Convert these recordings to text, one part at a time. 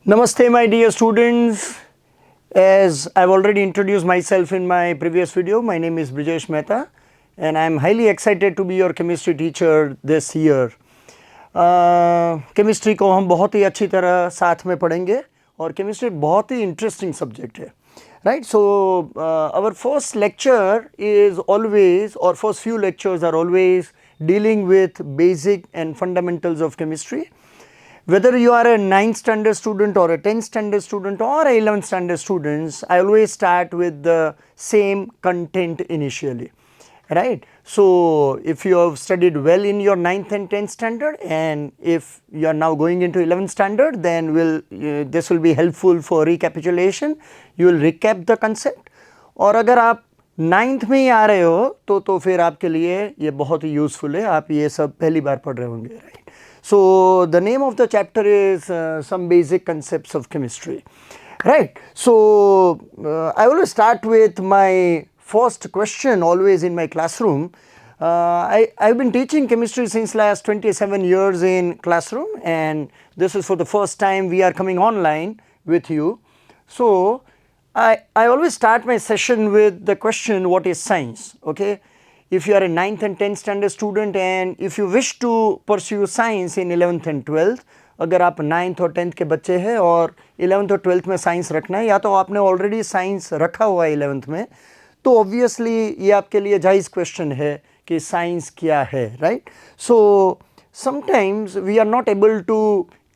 Namaste, my dear students. As I've already introduced myself in my previous video, my name is Brijesh Mehta and I'm highly excited to be your chemistry teacher this year. Chemistry को हम बहुत ही अच्छी तरह साथ में पढ़ेंगे और chemistry बहुत ही इंटरेस्टिंग सब्जेक्ट है, right. So our first lecture is always और first few lectures are always dealing with basic and fundamentals of chemistry. Whether you are a 9th standard student or a 10th standard student or a 11th standard students, I always start with the same content initially, right. So if you have studied well in your 9th and 10th standard and if you are now going into 11th standard, then this will be helpful for recapitulation. You will recap the concept. और अगर आप 9th में ही आ रहे हो तो फिर आपके लिए ये बहुत ही यूज़फुल है, आप ये सब पहली बार पढ़ रहे होंगे, right. So the name of the chapter is some basic concepts of chemistry, right. So I will start with my first question always in my classroom. I've been teaching chemistry since last 27 years in classroom, and this is for the first time we are coming online with you. So I always start my session with the question, what is science? Okay. If you are a 9th and 10th standard student and if you wish to pursue science in 11th and 12th, अगर आप 9th और 10th के बच्चे हैं और 11th और 12th में science रखना है, या तो आपने ऑलरेडी साइंस रखा हुआ है 11th में, तो ऑब्वियसली ये आपके लिए जायज़ क्वेश्चन है कि साइंस क्या है, right. So sometimes we are not able to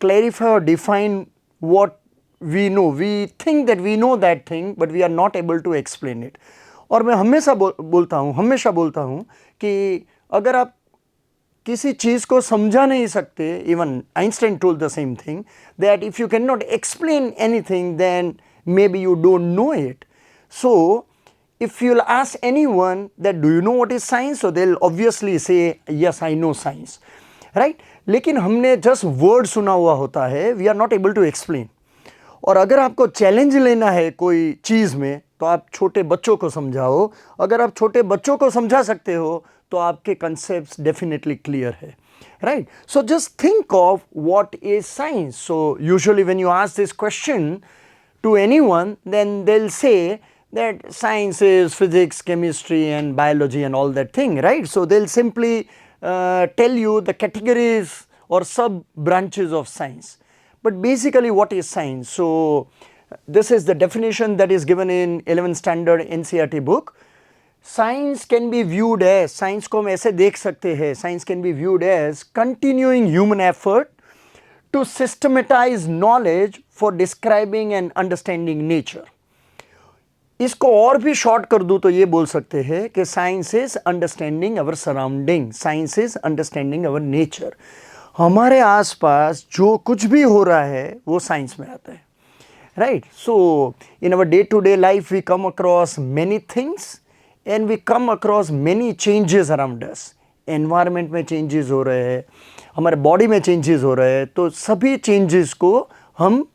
clarify और define what we know. We think that we know that thing but we are not able to explain it. और मैं हमेशा बोलता हूँ कि अगर आप किसी चीज़ को समझा नहीं सकते, even Einstein told the same thing that if you can not explain anything then maybe you don't know it. So if you will ask anyone that do you know what is science, so they will obviously say yes I know science, right. लेकिन हमने just word सुना हुआ होता है, we are not able to explain. और अगर आपको challenge लेना है कोई चीज़ में तो आप छोटे बच्चों को समझाओ. अगर आप छोटे बच्चों को समझा सकते हो तो आपके कंसेप्ट्स डेफिनेटली क्लियर है, right. So just think of what is science. So usually when you ask this question to anyone then they will say that science is physics, chemistry and biology and all that thing, right. So they'll simply tell you the categories or sub branches of science. But basically what is science? So this is the definition that is given in 11th standard NCERT book. Science can be viewed as, science को हम ऐसे देख सकते हैं, science can be viewed as continuing human effort to systematize knowledge for describing and understanding nature. इसको और भी short कर दूं तो ये बोल सकते हैं कि science is understanding our surrounding, science is understanding our nature. हमारे आसपास जो कुछ भी हो रहा है वो साइंस में आता है, right. So in our day to day life we come across many things and we come across many changes around us. Environment में चेंजेस हो रहे हैं, हमारे बॉडी में चेंजेस हो रहे हैं, तो सभी चेंजेस को हम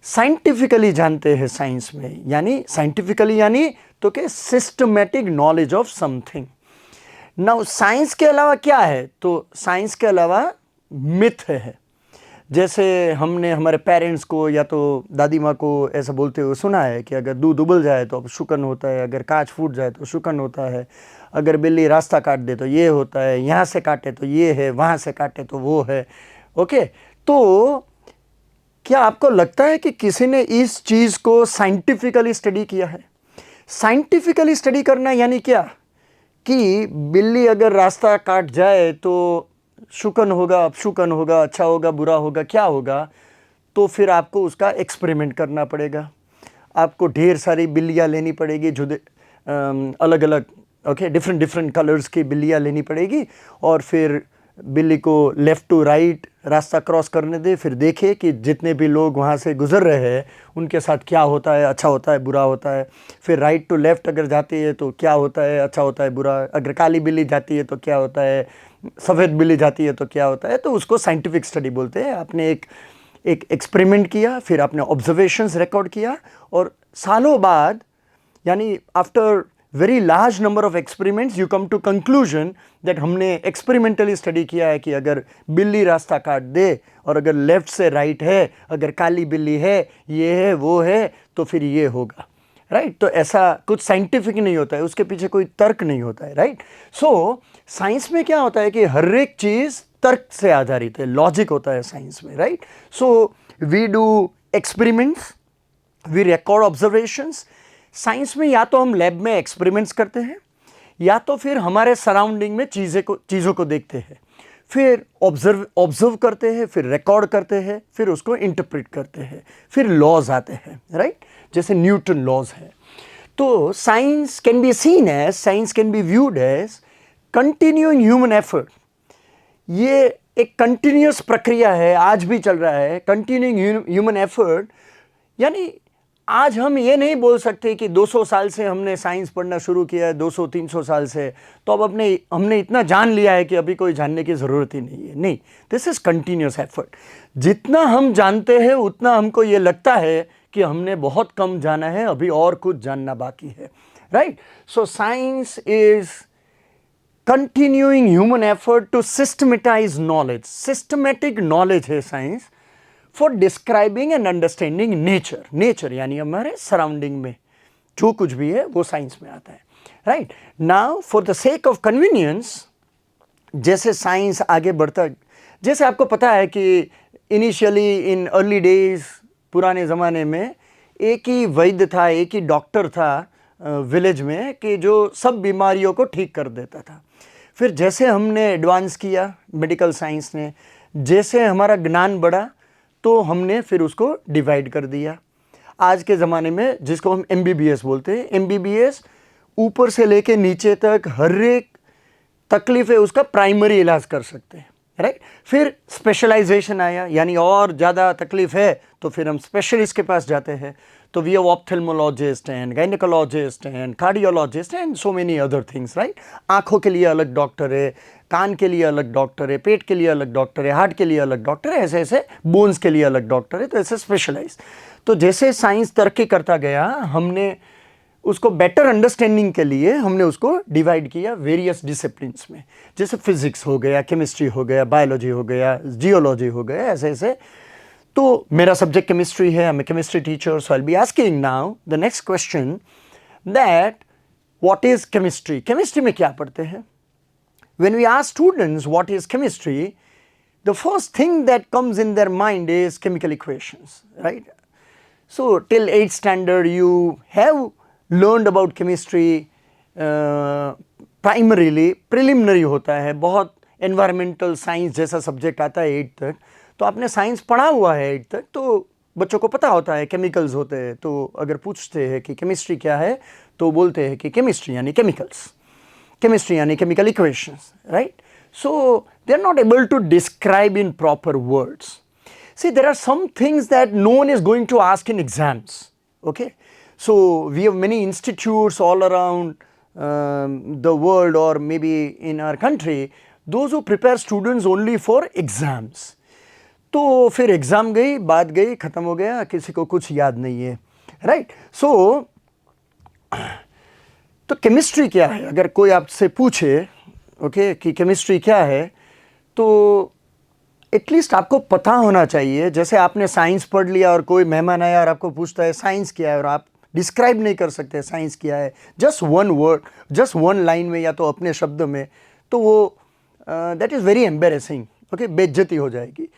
साइंटिफिकली जानते हैं साइंस में. यानी साइंटिफिकली यानी तो कि systematic knowledge of something. Now science के अलावा क्या है? तो साइंस के अलावा मिथ है. जैसे हमने हमारे पेरेंट्स को या तो दादी माँ को ऐसा बोलते हुए सुना है कि अगर दूध उबल जाए तो शुकन होता है, अगर कांच फूट जाए तो शुकन होता है, अगर बिल्ली रास्ता काट दे तो ये होता है, यहाँ से काटे तो ये है, वहाँ से काटे तो वो है. ओके, तो क्या आपको लगता है कि किसी ने इस चीज़ को साइंटिफिकली स्टडी किया है? साइंटिफिकली स्टडी करना यानी क्या कि बिल्ली अगर रास्ता काट जाए तो शुकन होगा, अपशुकन होगा, अच्छा होगा, बुरा होगा, क्या होगा, तो फिर आपको उसका एक्सपेरिमेंट करना पड़ेगा. आपको ढेर सारी बिल्लियाँ लेनी पड़ेगी, जो अलग अलग डिफरेंट कलर्स की बिल्लियाँ लेनी पड़ेगी और फिर बिल्ली को लेफ़्ट टू राइट रास्ता क्रॉस करने दे. फिर देखे कि जितने भी लोग वहाँ से गुजर रहे हैं उनके साथ क्या होता है, अच्छा होता है, बुरा होता है. फिर राइट टू लेफ़्ट अगर जाती है तो क्या होता है, अच्छा होता है, बुरा. अगर काली बिल्ली जाती है तो क्या होता है, सफ़ेद बिल्ली जाती है तो क्या होता है. तो उसको साइंटिफिक स्टडी बोलते हैं. आपने एक एक्सपेरिमेंट किया, फिर आपने ऑब्जर्वेशंस रिकॉर्ड किया और सालों बाद यानी after very large number of experiments, you come to conclusion that हमने experimentally study किया है कि अगर बिल्ली रास्ता काट दे और अगर लेफ्ट से राइट है, अगर काली बिल्ली है, ये है वो है, तो फिर ये होगा, राइट? तो ऐसा कुछ साइंटिफिक नहीं होता है, उसके पीछे कोई तर्क नहीं होता है, राइट? सो साइंस में क्या होता है कि हर एक चीज़ तर्क से आधारित है, लॉजिक होता है साइंस में, right? So we do experiments, we record observations. Science में या तो हम लैब में एक्सपेरिमेंट्स करते हैं, या तो फिर हमारे सराउंडिंग में चीज़ों को देखते हैं, फिर ऑब्जर्व करते हैं, फिर रिकॉर्ड करते हैं, फिर उसको इंटरप्रेट करते हैं, फिर लॉज आते हैं, राइट? जैसे न्यूटन लॉज है। तो science can be viewed as continuing human effort. ये एक कंटिन्यूअस प्रक्रिया है, आज भी चल रहा है, कंटिन्यूइंग ह्यूमन एफर्ट। यानी आज हम ये नहीं बोल सकते कि 200 साल से हमने साइंस पढ़ना शुरू किया है, 200-300 साल से, तो अब हमने इतना जान लिया है कि अभी कोई जानने की ज़रूरत ही नहीं है। नहीं, दिस इज़ कंटिन्यूअस एफर्ट। जितना हम जानते हैं उतना हमको ये लगता है कि हमने बहुत कम जाना है, अभी और कुछ जानना बाकी है, right? So science is continuing human effort to systematize knowledge. Systematic knowledge है science for describing and understanding nature यानी हमारे सराउंडिंग में जो कुछ भी है वो साइंस में आता है, right? Now for the sake of convenience, जैसे साइंस आगे बढ़ता, जैसे आपको पता है कि इनिशियली इन अर्ली डेज, पुराने ज़माने में एक ही वैद्य था, एक ही डॉक्टर था विलेज में कि जो सब बीमारियों को ठीक कर देता था। फिर जैसे हमने एडवांस किया मेडिकल साइंस ने, जैसे हमारा ज्ञान बढ़ा, तो हमने फिर उसको डिवाइड कर दिया। आज के ज़माने में जिसको हम MBBS बोलते हैं, MBBS ऊपर से लेके नीचे तक हर एक तकलीफ है उसका प्राइमरी इलाज कर सकते हैं, राइट? फिर स्पेशलाइजेशन आया, यानी और ज़्यादा तकलीफ है तो फिर हम स्पेशलिस्ट के पास जाते हैं। तो we have ophthalmologist and gynaecologist and cardiologist and so many other things, right? आँखों के लिए अलग डॉक्टर है, कान के लिए अलग डॉक्टर है, पेट के लिए अलग डॉक्टर है, हार्ट के लिए अलग डॉक्टर है, ऐसे ऐसे बोन्स के लिए अलग डॉक्टर है, तो ऐसे स्पेशलाइज। तो जैसे साइंस तरक्की करता गया, हमने उसको बेटर अंडरस्टैंडिंग के लिए हमने उसको डिवाइड किया वेरियस डिसिप्लिन्स में। जैसे फिजिक्स हो गया, केमिस्ट्री हो गया, बायोलॉजी हो गया, जियोलॉजी हो गया, ऐसे ऐसे। तो मेरा सब्जेक्ट केमिस्ट्री है, I am a chemistry teacher, so I will be asking now the next question that what is chemistry? Chemistry में क्या पढ़ते हैं? When we ask students what is chemistry, the first thing that comes in their mind is chemical equations, right? So till 8th standard you have learned about chemistry, primarily preliminary होता है, बहुत environmental science जैसा subject आता है 8th तक, तो आपने science पढ़ा हुआ है 8th तक, तो बच्चों को पता होता है केमिकल्स होते हैं। तो अगर पूछते हैं कि केमिस्ट्री क्या है, तो बोलते हैं कि केमिस्ट्री यानी केमिकल्स, chemistry यानी chemical equations, right? So they are not able to describe in proper words. See, there are some things that no one is going to ask in exams, okay? So we have many institutes all around the world or maybe in our country, those who prepare students only for exams. तो फिर exam गई, बात गई, ख़त्म हो गया, किसी को कुछ याद नहीं है, राइट? सो तो केमिस्ट्री क्या है? अगर कोई आपसे पूछे ओके कि केमिस्ट्री क्या है, तो एटलीस्ट आपको पता होना चाहिए। जैसे आपने साइंस पढ़ लिया और कोई मेहमान आया और आपको पूछता है साइंस क्या है, और आप डिस्क्राइब नहीं कर सकते साइंस क्या है, just one word, just one line में या तो अपने शब्द में, तो वो that is very embarrassing, okay, बेइज्जती हो जाएगी।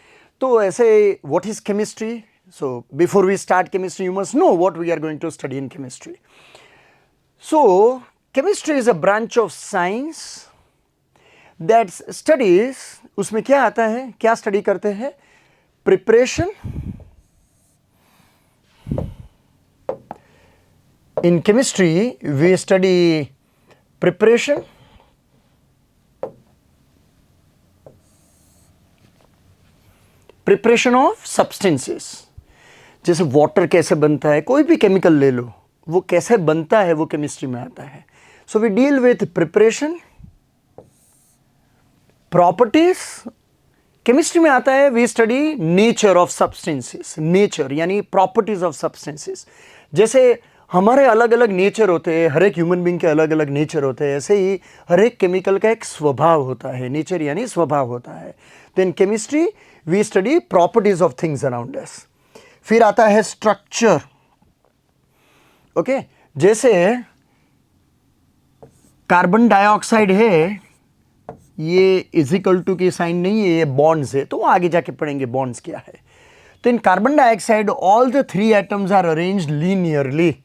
तो ऐसे what is chemistry? So before we start chemistry you must know what we are going to study in chemistry. So, chemistry is a branch of science that studies, उसमें क्या आता है, क्या स्टडी करते हैं? Preparation. In chemistry, we study preparation, preparation of substances. जैसे water कैसे बनता है, कोई भी केमिकल ले लो, वो कैसे बनता है वो केमिस्ट्री में आता है। So we deal with preparation, properties. Chemistry में आता है we study nature of substances, nature यानी प्रॉपर्टीज ऑफ सब्सटेंसेस। जैसे हमारे अलग अलग नेचर होते हैं, हर एक ह्यूमन बीइंग के अलग अलग नेचर होते हैं, ऐसे ही हर एक केमिकल का एक स्वभाव होता है, नेचर यानी स्वभाव होता है। तो in chemistry we study properties of things around us. फिर आता है स्ट्रक्चर। ओके, जैसे कार्बन डाइऑक्साइड है, ये इजिकल टू की साइन नहीं है, ये बॉन्ड्स है, तो आगे जाके पढ़ेंगे बॉन्ड्स क्या है। तो in carbon dioxide all the 3 atoms are arranged linearly.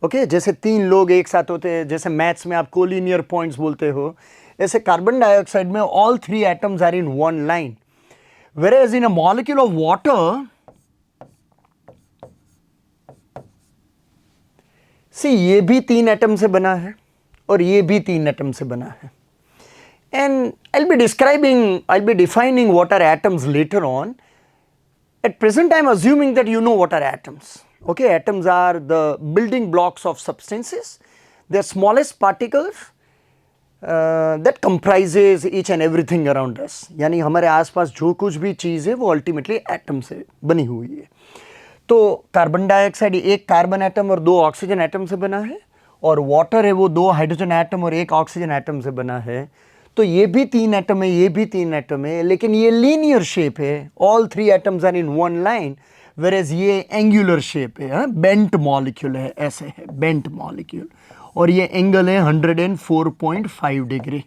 Okay, जैसे 3 लोग एक साथ होते हैं, जैसे मैथ्स में आप कोलिनियर पॉइंट्स बोलते हो, ऐसे कार्बन डाइऑक्साइड में all 3 atoms are in one line. whereas in a molecule of water, see ये भी 3 एटम से बना है और ये भी 3 एटम से बना है। And I'll be defining what are atoms later on. At present, I am assuming that you know what are atoms. Okay, atoms are the building blocks of substances. They are smallest particles that comprises each and everything around us. यानी हमारे आसपास जो कुछ भी चीज़ है वो ultimately atom से बनी हुई है। तो कार्बन डाइऑक्साइड एक कार्बन एटम और 2 ऑक्सीजन एटम से बना है, और वाटर है वो 2 हाइड्रोजन एटम और 1 ऑक्सीजन एटम से बना है। तो ये भी 3 एटम है, ये भी 3 एटम है, लेकिन ये लीनियर शेप है, all 3 atoms are in one line, whereas ये एंगुलर शेप है, बेंट मॉलिक्यूल है, ऐसे है बेंट मॉलिक्यूल, और ये एंगल है 104.5 डिग्री।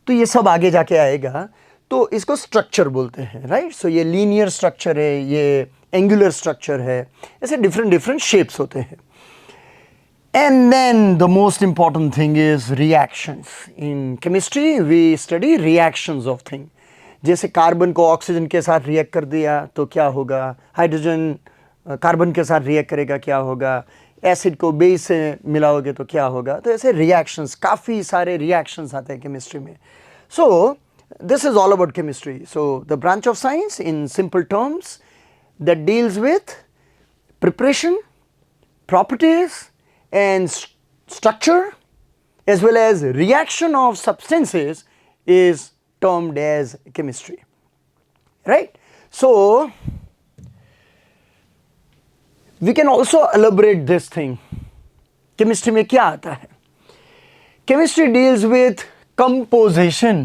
तो ये सब आगे जाके आएगा, तो इसको स्ट्रक्चर बोलते हैं, राइट। सो ये लीनियर स्ट्रक्चर है, ये एंगुलर स्ट्रक्चर है, ऐसे डिफरेंट शेप्स होते हैं। And then the most important thing is reactions. In chemistry we study reactions of thing. जैसे कार्बन को ऑक्सीजन के साथ रिएक्ट कर दिया तो क्या होगा, हाइड्रोजन कार्बन के साथ रिएक्ट करेगा क्या होगा, एसिड को बेस से मिलाओगे तो क्या होगा। तो ऐसे रिएक्शंस, काफ़ी सारे रिएक्शंस आते हैं केमिस्ट्री में। So this is all about chemistry. So the branch of science in simple terms that deals with preparation, properties and structure as well as reaction of substances is termed as chemistry, right. So we can also elaborate this thing. chemistry में क्या आता है? chemistry deals with composition.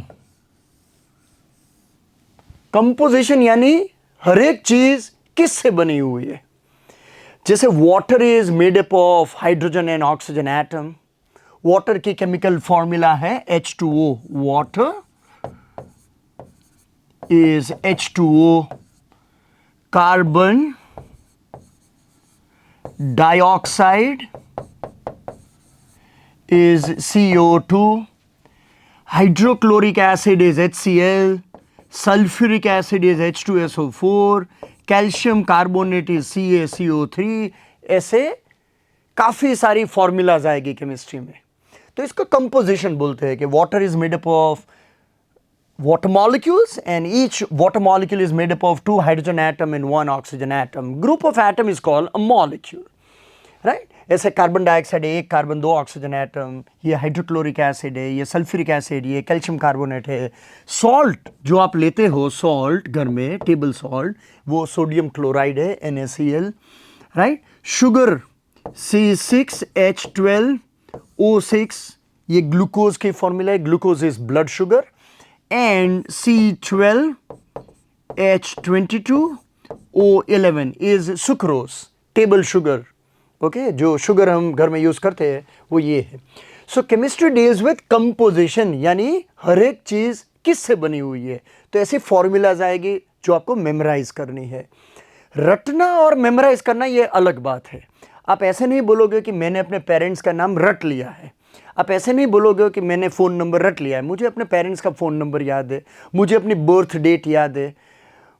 composition यानी हर एक चीज किससे बनी हुई है। जैसे water is made up of hydrogen and oxygen atom. Water की केमिकल फॉर्मूला है H2O। Water is H2O। Carbon dioxide is CO2। Hydrochloric acid is HCl। sulfuric acid is H2SO4, calcium carbonate is CaCO3। ऐसे काफ़ी सारी formulas आएगी chemistry में। तो इसको composition बोलते हैं कि water is made up of water molecules and each water molecule is made up of 2 hydrogen atom and 1 oxygen atom. Group of atom is called a molecule, right. ऐसे carbon dioxide है, 1 carbon 2 oxygen atom, ये hydrochloric acid है, ये sulphuric acid, ये calcium carbonate है। Salt जो आप लेते हो, सॉल्ट घर में टेबल सॉल्ट, वो सोडियम क्लोराइड है NaCl, राइट। शुगर C6H12O6, ये ग्लूकोज की फॉर्मूला है, glucose is blood sugar. And C12H22O11 is sucrose, table sugar. Okay, जो शुगर हम घर में यूज करते हैं वो ये है। सो केमिस्ट्री डील्स विद कंपोजिशन, यानी हर एक चीज किससे बनी हुई है। तो ऐसी फॉर्मूलाज आएगी जो आपको मेमोराइज करनी है। रटना और मेमोराइज करना ये अलग बात है। आप ऐसे नहीं बोलोगे कि मैंने अपने पेरेंट्स का नाम रट लिया है। आप ऐसे नहीं बोलोगे कि मैंने फ़ोन नंबर रट लिया है। मुझे अपने पेरेंट्स का फ़ोन नंबर याद है, मुझे अपनी बर्थ डेट याद है,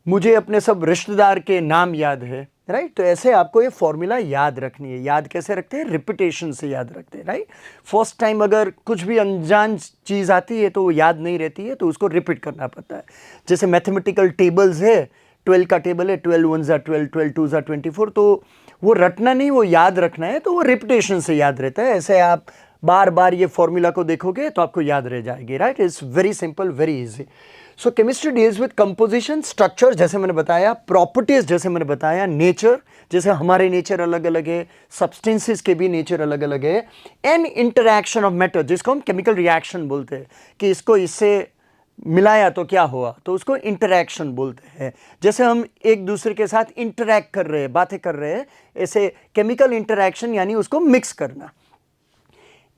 मुझे अपने सब रिश्तेदार के नाम याद है, राइट। तो ऐसे आपको ये फॉर्मूला याद रखनी है। याद कैसे रखते हैं? रिपीटेशन से याद रखते हैं, राइट। फर्स्ट टाइम अगर कुछ भी अनजान चीज़ आती है तो वो याद नहीं रहती है, तो उसको रिपीट करना पड़ता है। जैसे मैथमेटिकल टेबल्स है, 12 का टेबल है, 12 1 ज़ा 12, 12 2 ज़ा 24, तो वो रटना नहीं, वो याद रखना है, तो वो रिपीटेशन से याद रहता है। ऐसे आप बार बार ये फॉर्मूला को देखोगे तो आपको याद रह जाएगी, right? It's very simple, very easy. So chemistry deals with composition, structure जैसे मैंने बताया, प्रॉपर्टीज जैसे मैंने बताया, नेचर जैसे हमारे नेचर अलग अलग है, सब्सटेंसेस के भी नेचर अलग अलग है, एंड इंटरैक्शन ऑफ मैटर जिसको हम केमिकल रिएक्शन बोलते हैं, कि इसको इससे मिलाया तो क्या हुआ, तो उसको इंटरैक्शन बोलते हैं। जैसे हम एक दूसरे के साथ इंटरैक्ट कर रहे हैं, बातें कर रहे हैं, ऐसे केमिकल इंटरैक्शन यानी उसको मिक्स करना।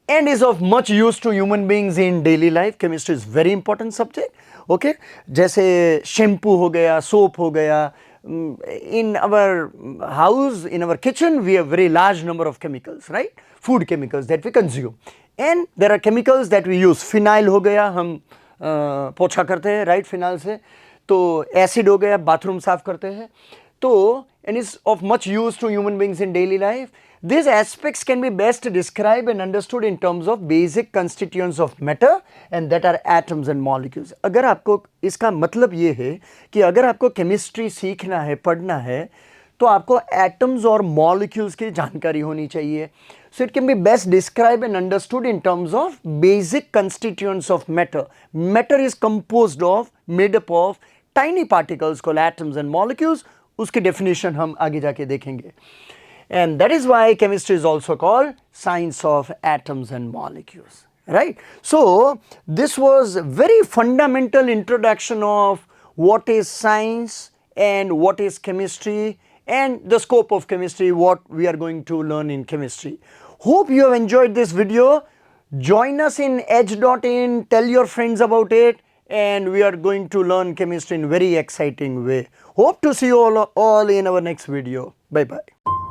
And is of much use to human beings in daily life. Chemistry is very important subject. Okay, जैसे शैम्पू हो गया, सोप हो गया, in our house, in our kitchen, we have very large number of chemicals, right? Food chemicals that we consume, and there are chemicals that we use. Phenyl हो गया, हम पोछा करते हैं, right? फिनाइल से। तो एसिड हो गया, बाथरूम साफ करते हैं। तो and is of much use to human beings in daily life. These aspects can be best described and understood in terms of basic constituents of matter, and that are atoms and molecules. अगर आपको इसका मतलब ये है कि अगर आपको chemistry सीखना है, पढ़ना है, तो आपको एटम्स और मॉलिक्यूल्स की जानकारी होनी चाहिए. So it can be best described and understood in terms of basic constituents of matter. Matter is composed of, made up of tiny particles called atoms and molecules. उसकी definition हम आगे जाके देखेंगे. And that is why chemistry is also called science of atoms and molecules, right? So this was very fundamental introduction of what is science and what is chemistry and the scope of chemistry, what we are going to learn in chemistry. Hope you have enjoyed this video. Join us in edge.in, tell your friends about it, and we are going to learn chemistry in very exciting way. Hope to see you all in our next video. Bye bye.